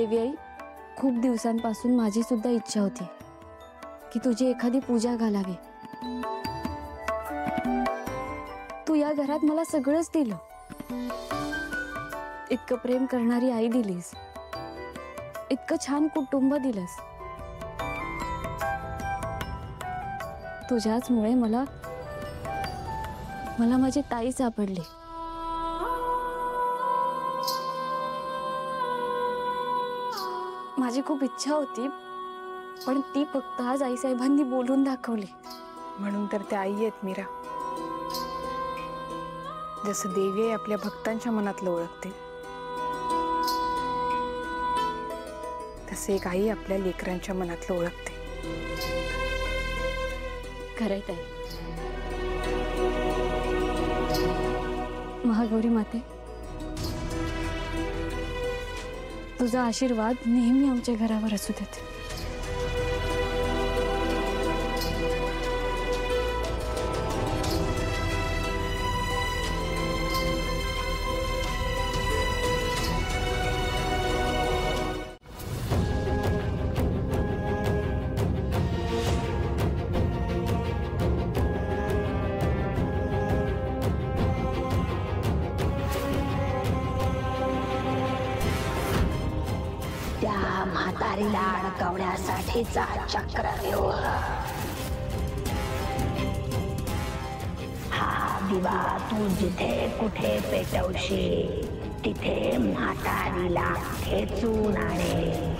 देवी आई, खूप दिवसांपासून माझी सुद्धा इच्छा होती की तुझी एखादी पूजा घालावी. तू या घरात मला सगळंच दिलं. इतकं प्रेम करणारी आई दिलीस, इतकं छान कुटुंब दिलंस. तुझ्याचमुळे मला माझी ताई सापडली. माझी खूप इच्छा होती, पण ती फक्त आज आईसाहेबांनी बोलून दाखवली. म्हणून तर त्या आई आहेत मीरा. जसं देवी आई आपल्या भक्तांच्या मनातलं ओळखते, तसे एक आई आपल्या लेकरांच्या मनातलं ओळखते. खरंय ताई. महागौरी माते, तुझा आशीर्वाद नेहमी आमच्या घरावर असू देत. त्या म्हातारीला अडकवण्यासाठीचा चक्रव्यूह. हा दिवा तू जिथे कुठे पेटवशील तिथे म्हातारीला खेचून आणे.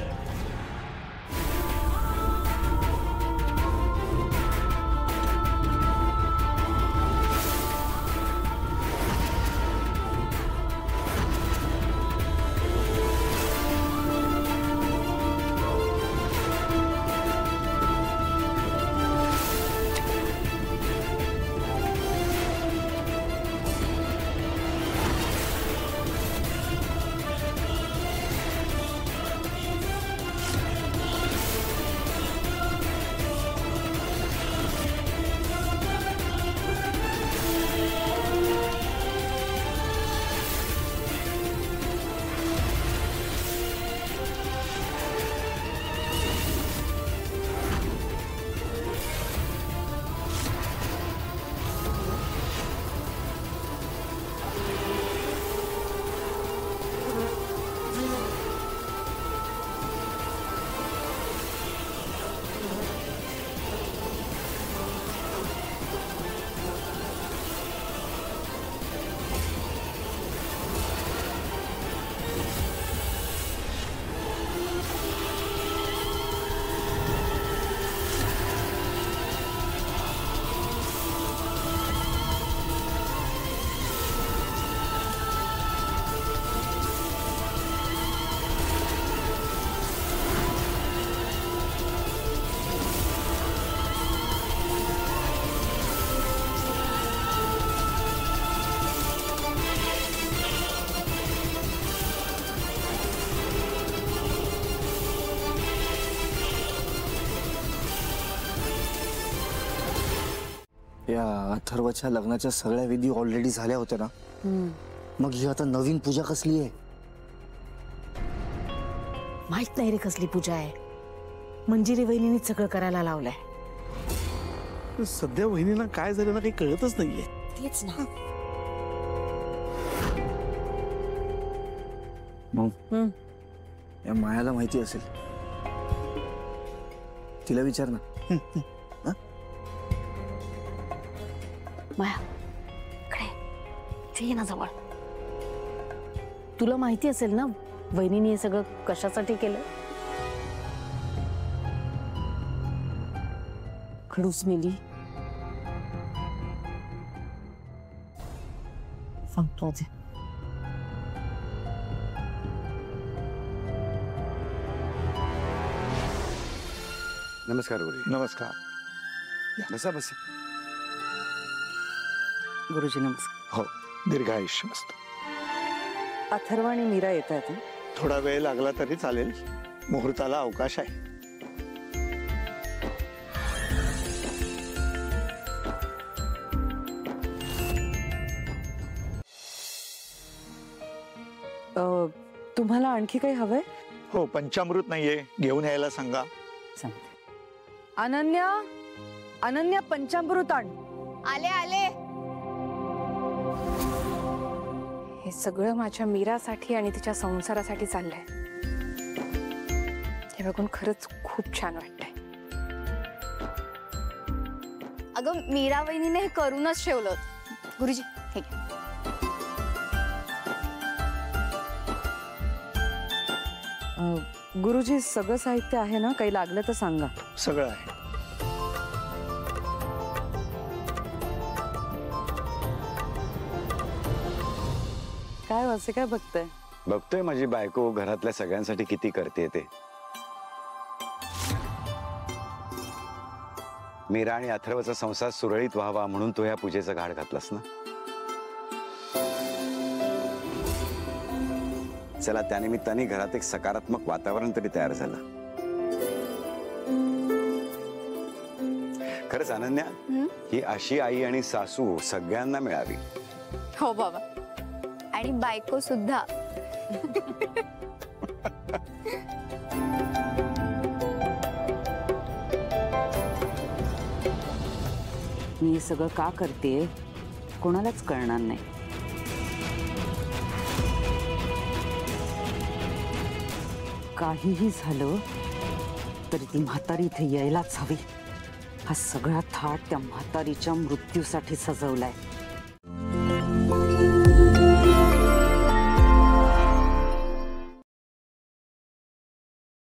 या अथर्वच्या लग्नाच्या सगळ्या विधी ऑलरेडी झाल्या होत्या ना. मग ही आता नवीन पूजा कसली आहे? माहित नाही रे कसली पूजा आहे. मंजिरी वहिनीने सगळं करायला लावलंय. सध्या वहिनीला काय झालं ना काही कळतच नाहीये. तेच ना. मग या मायाला माहिती असेल, तिला विचार ना. माया कडे ये ना जवळ. तुला माहिती असेल ना वहिनीने हे सगळं कशासाठी केलं? खडूस मेली. सांगतो आधी. नमस्कार गुरुजी. नमस्कार. बसा बसा. गुरुजी नमस्कार. हो, दीर्घायुष्य मस्त. अथर्व आणि मीरा येत आहेत. थोडा वेळ लागला तरी चालेल, मुहूर्ताला अवकाश आहे. तुम्हाला आणखी काही हवंय? हो, पंचामृत नाहीये, घेऊन यायला सांगा. सांगते. अनन्या, अनन्या पंचामृत आण. आले आले. हे सगळं माझ्या मीरासाठी आणि तिच्या संसारासाठी चाललंय. हे बघून खरंच खूप छान वाटतंय. अगं मीरा वहिनीने हे करूनच ठेवलं. गुरुजी हे घ्या. गुरुजी सगळं साहित्य आहे ना? काही लागलं तर सांगा. सगळं आहे. काय असे काय बघताय? बघतोय माझी बायको घरातल्या सगळ्यांसाठी किती करते ते. मीरा आणि अथर्वचा संसार सुरळीत व्हावा म्हणून तो या पूजेचा घाट घातलास ना. चला, त्यानिमित्ताने घरात एक सकारात्मक वातावरण तरी तयार झालं. खरंच अनन्या, ही अशी आई आणि सासू सगळ्यांना मिळावी. हो बाबा, आणि बायको सुद्धा. मी हे सगळं का करते कोणालाच कळणार नाही. काहीही झालं तरी ती म्हातारी इथे यायलाच हवी. हा सगळा थाट त्या म्हातारीच्या मृत्यूसाठी सजवलाय.